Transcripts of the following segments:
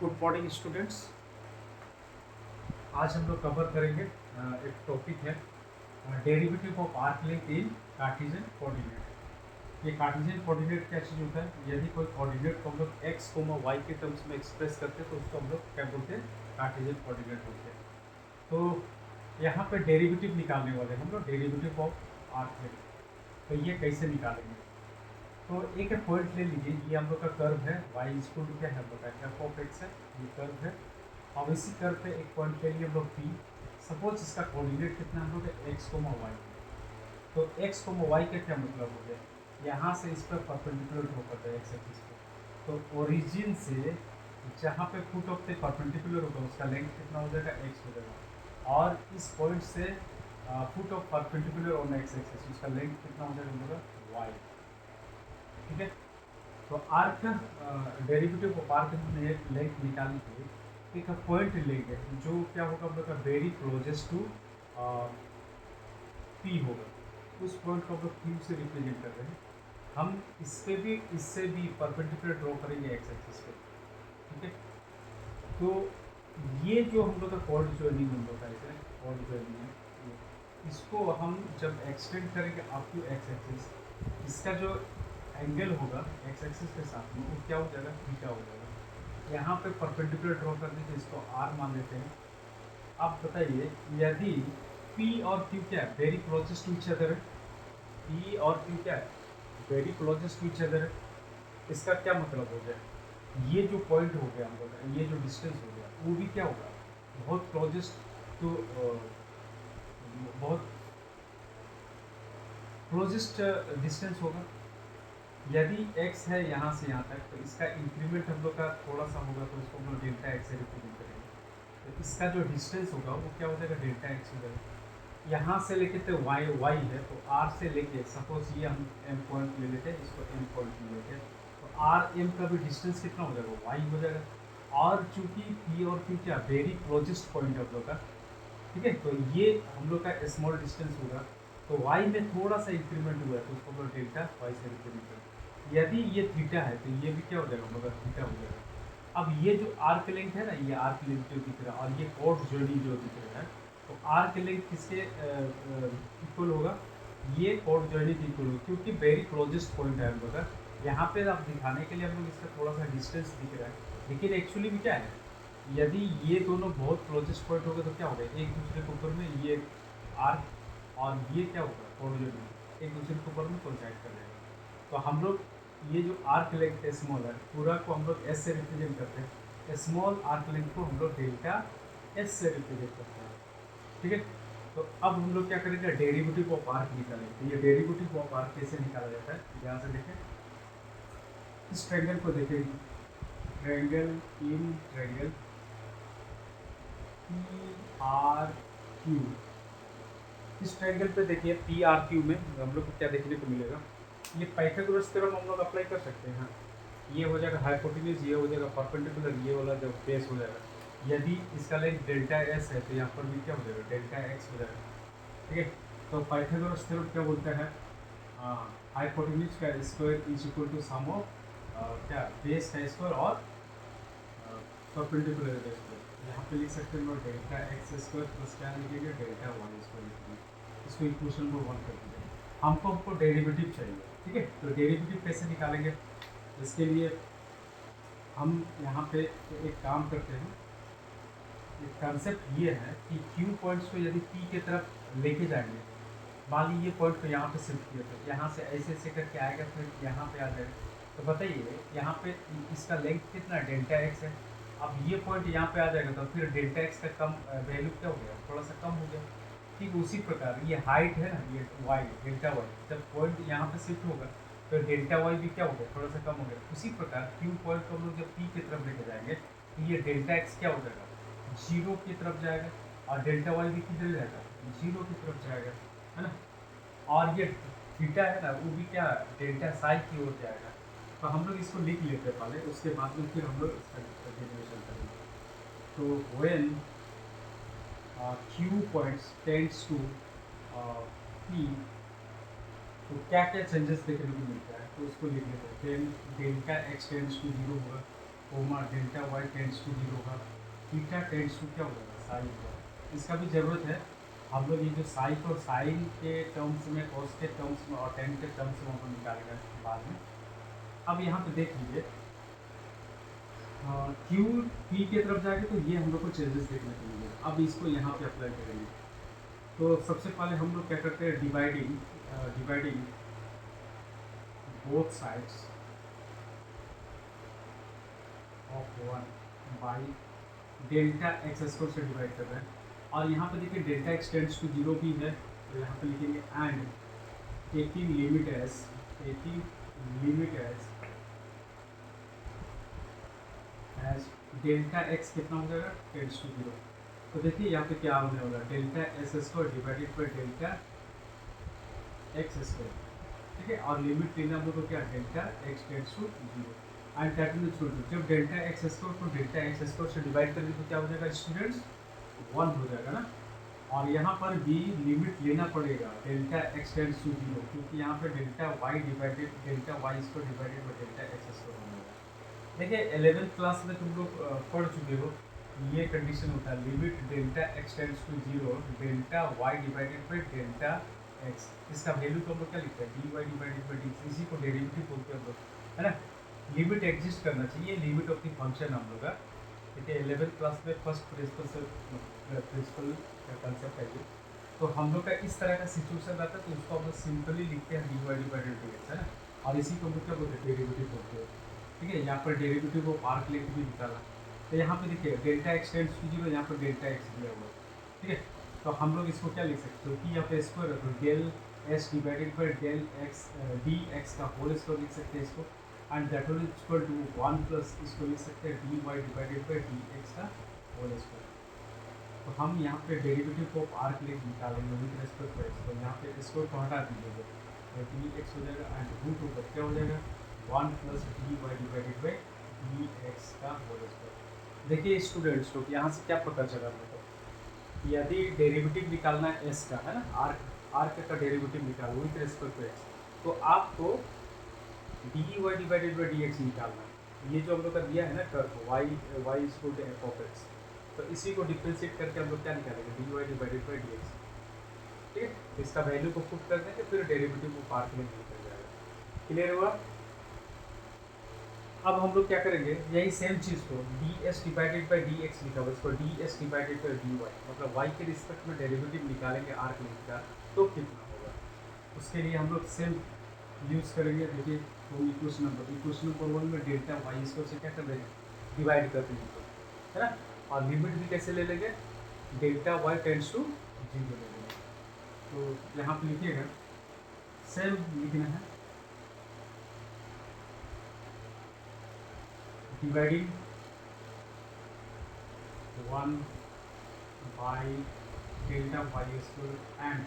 Good morning students. आज हम लोग कवर करेंगे एक टॉपिक है derivative of arc length in Cartesian coordinate. ये कार्टेशियन कोऑर्डिनेट क्या चीज़ होता है? यदि कोई कोऑर्डिनेट को हम लोग एक्स कोमा वाई के टर्म्स में एक्सप्रेस करते हैं तो उसको हम लोग क्या बोलते हैं? कार्टेशियन कोऑर्डिनेट बोलते हैं। तो यहाँ पे डेरिवेटिव निकालने वाले हैं हम लोग, डेरिवेटिव ऑफ आर्क लेंथ। तो ये कैसे निकालेंगे? तो एक पॉइंट ले लीजिए, ये हम लोग का कर्व है, वाई इक्वल टू क्या है हम लोग का एफ ऑफ एक्स है, ये कर्व है। अब इसी कर्व पे एक पॉइंट ले लिए हम लोग पी। सपोज इसका कोऑर्डिनेट कितना हम लोग का एक्स कोमा वाई। तो एक्स कोमा वाई का क्या मतलब हो गया? यहाँ से इस पर परपेंडिकुलर ड्रॉ करते हैं एक्स एक्सिस पे। तो ओरिजिन से जहाँ पे फुट ऑफ द परपेंडिकुलर होगा उसका लेंथ कितना हो जाएगा? एक्स हो जाएगा। और इस पॉइंट से foot of perpendicular on x axis उसका लेंथ कितना हो जाएगा हम लोग का? वाई। ठीक है। तो arc derivative of arc length निकालने के लिए एक पॉइंट लेंगे जो क्या होगा हम लोग का वेरी क्लोजेस्ट टू पी होगा। उस पॉइंट को हम लोग क्यू से रिप्रेजेंट कर रहे हैं। हम इससे भी परपेंडिकुलर ड्रॉ करेंगे एक्स एक्सिस पे। ठीक है। तो ये जो हम लोग का कॉर्ड जॉइनिंग हम लोग का है, कॉर्ड जॉइनिंग है, इसको हम जब एक्सटेंड करेंगे अप टू एक्स एक्सिस, इसका जो एंगल होगा एक्स एक्सिस के साथ में वो क्या हो जाएगा? थीटा हो जाएगा। यहाँ पे परपेंडिकुलर ड्रॉ कर दीजिए, इसको आर मान लेते हैं। अब बताइए, यदि पी और क्यू क्या है? Very closest to each other है। पी और क्यू क्या है? Very closest to each other है। इसका क्या मतलब हो गया? ये जो पॉइंट हो गया हम लोग का, ये जो डिस्टेंस हो गया वो भी क्या होगा? बहुत क्लोजेस्ट टू बहुत क्लोजेस्ट डिस्टेंस होगा। यदि x है यहाँ से यहाँ तक, तो इसका इंक्रीमेंट हम लोग का थोड़ा सा होगा, तो इसको हम लोग डेल्टा एक्स से रिप्रेजेंट करेंगे। तो इसका जो डिस्टेंस होगा वो क्या हो जाएगा? डेल्टा एक्स हो जाएगा। यहाँ से लेके तो y है, तो r से लेके सपोज ये हम m पॉइंट ले लेते हैं, इसको m पॉइंट ले लेते हैं, तो r m का भी डिस्टेंस कितना हो जाएगा? y हो जाएगा। और चूंकि p और q क्या वेरी क्लोजेस्ट पॉइंट है हम लोग का, ठीक है, तो ये हम लोग का स्मॉल डिस्टेंस होगा। तो y में थोड़ा सा इंक्रीमेंट हुआ है, तो उसको हम लोग डेल्टा y से रिप्रेजेंट करेंगे। यदि ये थीटा है तो ये भी क्या हो जाएगा? मगर थीटा हो जाएगा। अब ये जो आर्क लेंथ है ना, ये आर्क लेंथ जो दिख रहा है और ये कॉर्ड जोड़ी जो दिख रहा है, तो आर्क लेंथ किसके इक्वल होगा? ये कॉर्ड जोड़ी के इक्वल होगा, क्योंकि वेरी क्लोजेस्ट पॉइंट है हम लोग का। यहाँ पे आप दिखाने के लिए हम लोग इसका थोड़ा सा डिस्टेंस दिख रहा है, लेकिन एक्चुअली भी क्या है, यदि ये दोनों बहुत क्लोजेस्ट पॉइंट हो गए तो क्या होगा? एक दूसरे के ऊपर में ये आर्क और ये क्या होगा? कॉर्ड जोड़ी एक दूसरे के ऊपर में कोइंसाइड कर जाएगा। तो हम लोग ये जो आर्क लेंथ है स्मॉल है, पूरा को हम लोग एस से रिप्रेजेंट करते हैं। स्मॉल आर्क लेंथ को हम लोग डेल्टा एस से रिप्रेजेंट करते हैं। ठीक है। तो अब हम लोग क्या करेंगे? डेरिवेटिव ऑफ आर्क निकालेंगे। तो ये डेरिवेटिव ऑफ आर्क कैसे निकाला जाता है? ध्यान से देखें, इस ट्रायंगल को देखें, triangle in triangle P R Q. इस ट्रायंगल पे देखिए पी आर क्यू में हम लोग को क्या देखने को मिलेगा? ये पाइथागोरस थ्योरम हम लोग अप्लाई कर सकते हैं। ये हो जाएगा हाइपोटेन्यूज, ये हो जाएगा परपेंडिकुलर, ये वाला जो बेस हो जाएगा। यदि इसका लेंथ डेल्टा एस है तो यहाँ पर भी क्या हो जाएगा? डेल्टा एक्स हो जाएगा। ठीक है। तो पाइथागोरस थ्योरम क्या बोलता है? हाइपोटेन्यूज का square is equal to sum of क्या बेस का स्क्वायर और परपेंडिकुलर का स्क्वायर। यहाँ पे लिख सकते हैं डेल्टा एक्स स्क्वायर प्लस क्या लिखेंगे? डेल्टा वाई स्क्वायर लिखेंगे। इसको इक्वेशन नंबर 1 कर दीजिए। हमको डेरिवेटिव चाहिए। ठीक है। तो डेरिवेटिव कैसे निकालेंगे? इसके लिए हम यहाँ पे एक काम करते हैं। एक कंसेप्ट ये है कि क्यू पॉइंट्स को यदि पी की तरफ लेके जाएंगे, मान लीजिए पॉइंट को यहाँ पे शिफ्ट किया, तो यहाँ से ऐसे ऐसे करके आएगा, फिर यहाँ पे आ जाएगा। तो बताइए यहाँ पे इसका लेंथ कितना है? डेल्टा एक्स है। अब ये पॉइंट यहाँ पे आ जाएगा तो फिर डेल्टा एक्स का कम वैल्यू क्या हो गया? थोड़ा सा कम हो गया। ठीक उसी प्रकार ये हाइट है ना, ये वाई डेल्टा वाई, जब पॉइंट यहाँ पे शिफ्ट होगा तो डेल्टा वाई भी क्या हो गया? थोड़ा सा कम हो गया। उसी प्रकार क्यू पॉइंट को हम लोग जब पी की तरफ लेके जाएंगे तो ये डेल्टा एक्स क्या हो जाएगा? जीरो की तरफ जाएगा। और डेल्टा वाई भी किधर जाएगा? जीरो की तरफ जाएगा, है ना। और ये थीटा है ना, वो भी क्या डेल्टा साई की ओर जाएगा। तो हम लोग इसको लिख लेते हैं पहले, उसके बाद में फिर हम लोग इसका डेरिवेशन करेंगे। तो when Q points tends to P, तो क्या क्या चेंजेस देखने को मिलता है? तो उसको लिख लेते हैं। Delta x tends to zero होगा, comma delta y tends to zero का थीटा टेंड्स टू क्या हो जाएगा साइन होगा। इसका भी ज़रूरत है, हम लोग ये जो साइन और साइन के टर्म्स में, कॉस के टर्म्स में और टेन के टर्म्स में हम निकालेंगे बाद में। अब यहाँ पे देख लीजिए क्यू पी की तरफ जाएंगे तो ये हम लोग को चेंजेस देखने को मिलेंगे। अब इसको यहाँ पे अप्लाई करेंगे तो सबसे पहले हम लोग क्या करते हैं, dividing both sides of one by delta x square से डिवाइड कर रहे हैं। और यहाँ पे देखिए delta x tends to zero भी है, तो यहाँ पे लिखेंगे and taking limit as delta x कितना हो जाएगा टेंड्स टू जीरो। तो देखिए यहाँ पे क्या होने वाला, delta s square divided by delta x square, ठीक है। और लिमिट लेना हम लोग को क्या, delta x tends to zero and that means जब डेल्टा एक्स स्क्वायर को डेल्टा एक्स स्क्वायर से डिवाइड करेंगे तो क्या हो जाएगा स्टूडेंट्स, वन हो जाएगा ना। और यहाँ पर भी लिमिट लेना पड़ेगा delta x tends to zero, क्योंकि यहाँ पे delta y divided delta y square divided by delta x square होगा। देखिए 11th क्लास में तुम लोग पढ़ चुके हो, ये कंडीशन होता है limit delta x tends to zero delta y divided by delta x. इसका वैल्यू तो हम लोग क्या लिखते हैं, d y divided by d, इसी को डेरिवेटिव बोलते हैं हम लोग, है ना। लिमिट एग्जिस्ट करना चाहिए, लिमिट ऑफ द फंक्शन हम लोग का। देखिए 11th क्लास में फर्स्ट प्रिंसिपल का कंसेप्ट है ये। तो हम लोग का इस तरह का सिचुएशन रहता है तो उसको हम लोग सिंपली लिखते हैं d y divided d x, है ना। और इसी को हम लोग क्या बोलते हैं, डेरिवेटिव बोलते हैं, ठीक है। यहाँ पर डेरिवेटिव को पार्क लेके भी निकाला, तो यहाँ पे देखिए delta x tends to zero, यहाँ पर डेल्टा एक्स दिया हुआ है, ठीक है। तो हम लोग इसको क्या लिख सकते हो कि यहाँ पे स्क्वायर है तो del s divided by del x d x का होल स्क्वायर लिख सकते हैं इसको, and that will equal to one plus इसको लिख सकते हैं d y divided by D x का होल स्क्वायर। तो हम यहाँ पे डेरिवेटिव को पार्क लेके निकालेंगे विद रेस्पेक्ट टू एक्स, तो यहाँ पे स्क्वायर को हटा दीजिएगा तो डी एक्स हो जाएगा एंड रूट ऊपर क्या हो जाएगा, one plus d y divided by D x का होल स्क्वायर। देखिए स्टूडेंट्स लोग यहाँ से क्या पता चला मेरे को, यदि डेरिवेटिव निकालना है एस का, है ना, आर का डेरिवेटिव निकालना विद रिस्पेक्ट टू एक्स, तो आपको d y divided by D x निकालना है। ये जो हम लोग का दिया है ना curve y is to f of x, तो इसी को डिफ्रेंशिएट करके हम लोग क्या निकालेंगे, d y divided by D x, ठीक है। इसका वैल्यू को पुट कर देंगे, फिर डेरिवेटिव को पार्ट में निकल जाएगा। क्लियर हुआ। अब हम लोग क्या करेंगे, यही सेम चीज़ को d s divided by D x लिखा हुआ, इसको d s divided by D y, मतलब वाई के रिस्पेक्ट में डेरिवेटिव निकालेंगे आर्क लिमिट का, तो कितना होगा। उसके लिए हम लोग सेम यूज़ करेंगे। देखिए तो इक्वेशन नंबर वन में डेल्टा वाई इसको से क्या कर देंगे, डिवाइड कर देंगे, है ना। और लिमिट भी कैसे ले लेंगे, delta y tends to zero ले लेंगे। तो यहाँ पे लिखिएगा, सेम लिखना है, dividing one by delta y square and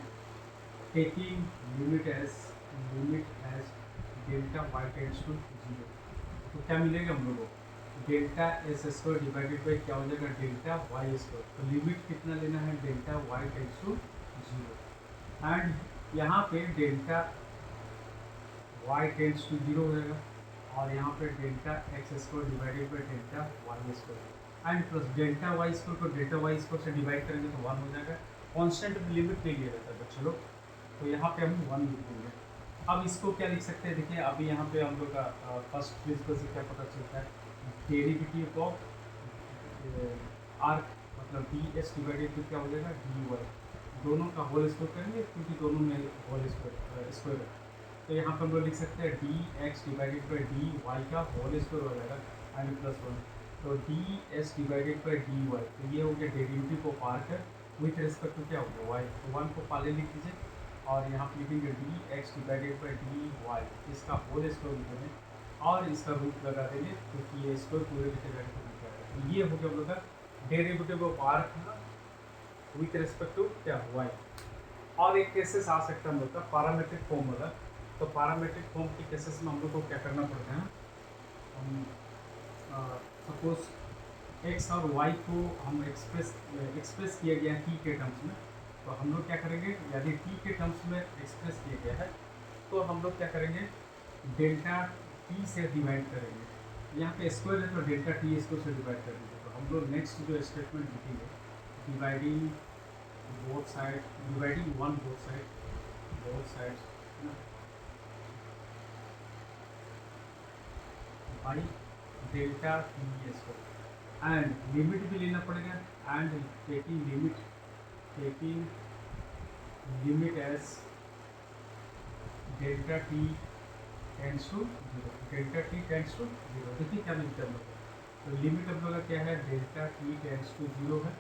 taking limit as delta y tends to zero. तो क्या मिलेगा हम लोगों को, delta s square divided by क्या हो जाएगा, डेल्टा वाई स्क्वायर। तो लिमिट कितना लेना है, delta y tends to zero, and यहाँ पे delta y tends to zero हो जाएगा, और यहाँ पे delta x square divided by delta y square and plus delta y square को डेल्टा वाई स्क्वायर से डिवाइड करेंगे तो वन हो जाएगा। कॉन्स्टेंट लिमिट नहीं लिया जाता है बच्चों लोग, तो यहाँ पे हम वन लिख देंगे। अब इसको क्या लिख सकते हैं, देखिए अभी यहाँ पे हम लोग का फर्स्ट प्रिंसिपल से क्या पता चलता है, डेरिवेटिव ऑफ आर मतलब डी एस डिवाइडेड बाई क्या हो जाएगा, डी वाई, दोनों का होल स्क्वायर करेंगे क्योंकि दोनों में होल स्क्वायर है। तो यहाँ पर हम लोग लिख सकते हैं d x divided by D y का होल स्क्वायर हो जाएगा एंड प्लस वन, तो d s divided by D Y, तो ये हो गया डेरिवेटिव ऑफ आर का विथ रिस्पेक्ट टू क्या हो गया वाई, तो वन को पहले लिख दीजिए और यहाँ पर लिखेंगे d x divided by D y, इसका होल स्क्वायर लिखेंगे और इसका रूट लगा देंगे क्योंकि ये स्क्वायर पूरे की जगह को लिखा है। तो ये हो गया हम लोग का derivative of R with respect to क्या वाई। और एक केसेस आ सकता है हम लोग का पैरामीट्रिक फॉर्म वाला, तो पैरामीट्रिक फॉर्म के केसेस में हम लोग को क्या करना पड़ता है, हम सपोज एक्स और वाई को हम एक्सप्रेस किया गया टी के टर्म्स में, तो हम लोग क्या करेंगे, यदि टी के टर्म्स में एक्सप्रेस किया गया है तो हम लोग क्या करेंगे, डेल्टा टी से डिवाइड करेंगे, यहाँ पे स्क्वायर है तो डेल्टा टी स्क्वायर से डिवाइड कर दीजिए। तो हम लोग नेक्स्ट जो स्टेटमेंट लिखेंगे, dividing both side, dividing one both sides है ना, by delta t square, and limit भी लेना पड़ेगा, and taking limit as delta t tends to zero, delta t tends to zero. देखिए क्या मिलता है हम लोग को, तो लिमिट हम लोग का क्या है, delta t tends to zero है,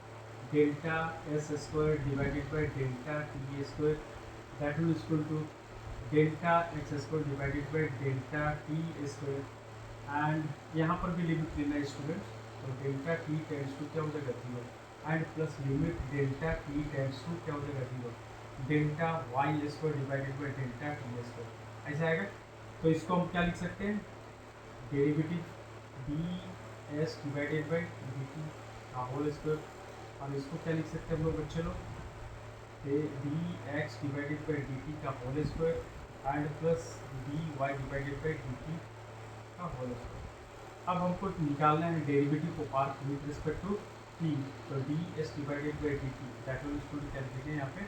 delta s square divided by delta t square that will equal to delta x square divided by delta t square, and यहाँ पर भी लिमिट लेना है स्टूडेंट्स, तो डेल्टा टी टेंड्स टू क्या हो जाएगा zero, and plus limit delta t tends to क्या हो जाएगा zero, delta y square divided by delta t square, ऐसा आएगा। तो इसको हम क्या लिख सकते हैं, derivative d s divided by d t का होल स्क्वायर, और इसको क्या लिख सकते हैं हम लोग बच्चे लोग, d x divided by d t का whole square and plus d y divided by d t का होल स्क्वायर। अब हमको निकालना है डेरिवेटिव को part with respect to t, तो d s divided by d t that will equal to क्या लिखेंगे यहाँ पे,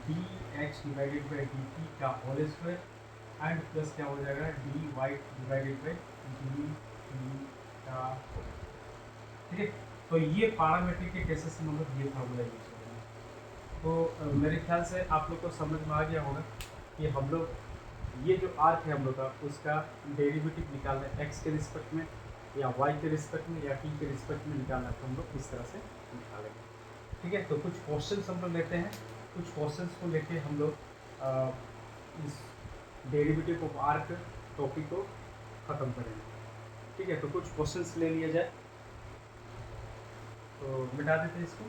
D x divided by d t का होल स्क्वायर एंड प्लस क्या हो जाएगा, d y divided by d t का होल स्क्वायर। ठीक है, तो ये पैरामीट्रिक के केसेस में हम लोग ये फार्मूला यूज करेंगे। तो मेरे ख्याल से आप लोग को समझ में आ गया होगा कि हम लोग ये जो आर्क है हम लोग का, उसका डेरिवेटिव निकालना है एक्स के रिस्पेक्ट में या वाई के रिस्पेक्ट में या टी के रिस्पेक्ट में निकालना है, तो हम लोग इस तरह से निकालेंगे। ठीक है, तो कुछ क्वेश्चंस हम लोग लेते हैं, कुछ क्वेश्चंस को लेके हम लोग इस डेरिवेटिव ऑफ आर्क टॉपिक को ख़त्म करेंगे। ठीक है, तो कुछ क्वेश्चंस ले लिया जाए, तो मिटा देते हैं इसको।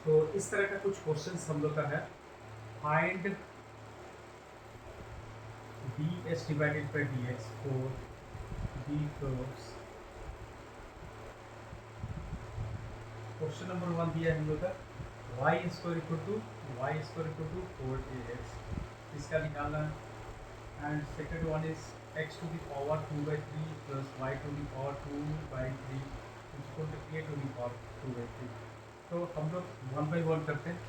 तो इस तरह का कुछ क्वेश्चन हम लोग का है, find D s divided by D x for D curves. Question number 1 दिया है हम लोग का, Y square equal to 4ax, इसका निकालना है। And second one is x to the power 2/3 plus y to the power 2/3 equal to a to the power 2/3। तो हम लोग 1 बाई 1 करते हैं।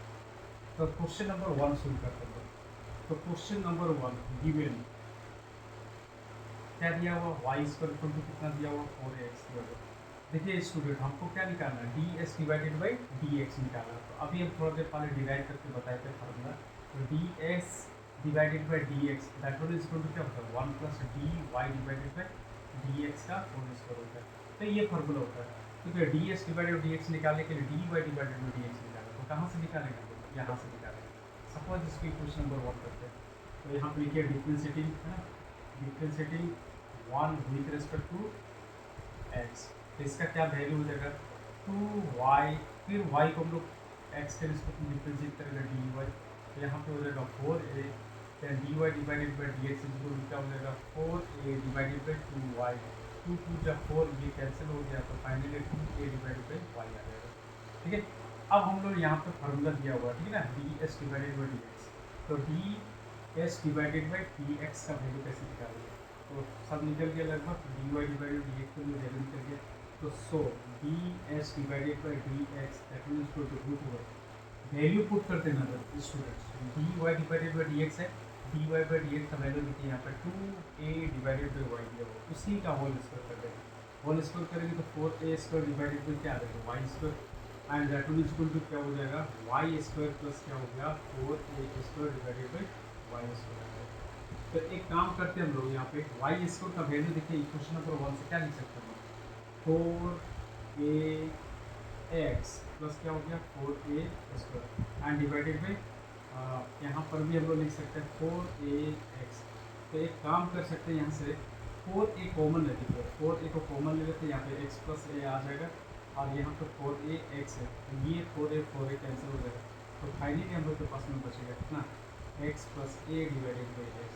तो क्वेश्चन नंबर 1 शुरू करते हैं। तो क्वेश्चन नंबर 1 गिवन क्या दिया हुआ, वाई स्क्वायर इक्वल टू कितना दिया हुआ, 4ax दिया हुआ। देखिए स्टूडेंट, हमको क्या निकालना है, d s divided by D x निकालना है। तो अभी हम थोड़ा देर पहले डिराइव करके बताए थे फार्मूला, तो d s divided by D x that will equal to क्या होता है, 1 plus d y divided by D x का होल स्क्वायर होता है। तो ये फार्मूला होता है। ठीक है, d s divided d x निकालने के लिए d y divided by D x निकालें, तो कहाँ से निकालेंगे, यहाँ से निकालेंगे। सपोज इसकी क्वेश्चन नंबर 1 करते हैं, तो यहाँ पे लिखिए डिफ्रेंशिएटिंग है ना, differentiating 1 with respect to x, तो इसका क्या वैल्यू हो जाएगा, 2y, फिर y को हम लोग x के रिस्पेक्ट में डिफ्रेंशिएट करेंगे dy, तो यहाँ पे हो जाएगा 4a, then dy divided by dx equal क्या हो जाएगा 4a डिवाइडेड बाई 2y, 2 जब 4 ये कैंसिल हो गया, तो finally 2a divided by y आ जाएगा। ठीक है, अब हम लोग यहाँ पे फार्मूला दिया हुआ है, ठीक है ना, ds डिवाइडेड बाई dx, तो ds डिवाइडेड बाई dx का वैल्यू कैसे निकालेंगे, तो सब निकल गया लगभग, dy डिवाइडेड बाई dx का वैल्यू निकल गया। तो so d s divided by D x that is equal to root over, value put करते हैं ना students, d y divided by D x है, d Y by D x का value देखिए यहाँ पर 2a डिवाइडेड बाई वाई दिया हुआ, उसी का होल स्क्वायर कर देंगे, होल स्क्वायर करेंगे तो 4a स्क्वायर डिवाइडेड बाई क्या आ जाएगा y square, and that is equal to क्या हो जाएगा वाई स्क्वायर प्लस क्या हो गया 4a square divided by y square. तो एक काम करते हैं हम लोग, यहाँ पे वाई स्क्वायर का वैल्यू देखिए इक्वेशन नंबर 1 से क्या लिख सकते हैं, 4ax प्लस क्या हो गया 4a square and divided by यहाँ पर भी हम लोग लिख सकते हैं 4ax। तो एक काम कर सकते हैं, यहाँ से 4a कॉमन लेते हैं, 4a को कॉमन ले लेते हैं, यहाँ पे x प्लस a आ जाएगा और यहाँ पर 4ax है, तो ये 4a कैंसिल हो जाएगा, तो फाइनली हम लोग के पास में बचेगा कितना x plus a divided by x।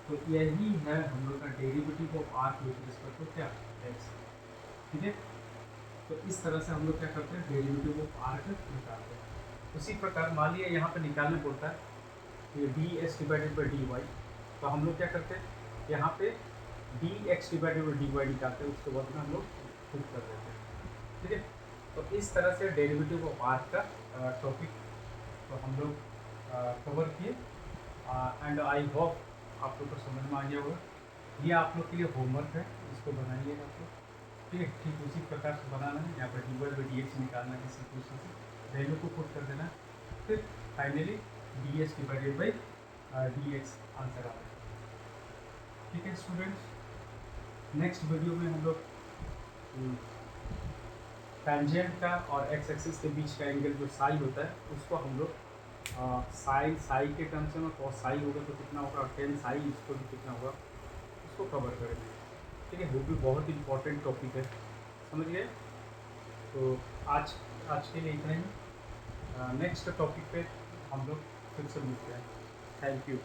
तो यही है हम लोग का derivative of arc with respect to क्या एक्स। ठीक है, तो इस तरह से हम लोग क्या करते हैं डेरिवेटिव ऑफ आर्क निकालते हैं। उसी प्रकार मान लिया यहाँ पे निकालना पड़ता है ये D x divided by D Y, तो हम लोग क्या करते हैं यहाँ पे D x divided by D Y निकालते हैं, उसके बाद में हम लोग पुट कर देते हैं। ठीक है, तो इस तरह से डेरिवेटिव ऑफ आर्क का टॉपिक तो हम लोग कवर किए एंड आई होप आप लोग को समझ में आ गया होगा। ये आप लोग के लिए होमवर्क है, इसको बनाइएगा आप लोग। ठीक है, ठीक उसी प्रकार से बनाना है, यहाँ पर D Y by D x निकालना है, किसी क्वेश्चन से वैल्यू को पुट कर देना है, फिर finally D x divided by D x answer आता है। ठीक है स्टूडेंट्स, नेक्स्ट वीडियो में हम लोग टेंजेंट का और एक्स एक्सिस के बीच का एंगल जो साई होता है उसको हम लोग साई साई के टर्म्स में कॉस साई होगा तो कितना होगा और टेन साई इसको भी कितना होगा उसको कवर करेंगे। ठीक है, वो भी बहुत इंपॉर्टेंट टॉपिक है, समझ गए। तो आज के लिए इतना ही, नेक्स्ट टॉपिक पे हम लोग फिर से मिलते हैं। Thank you.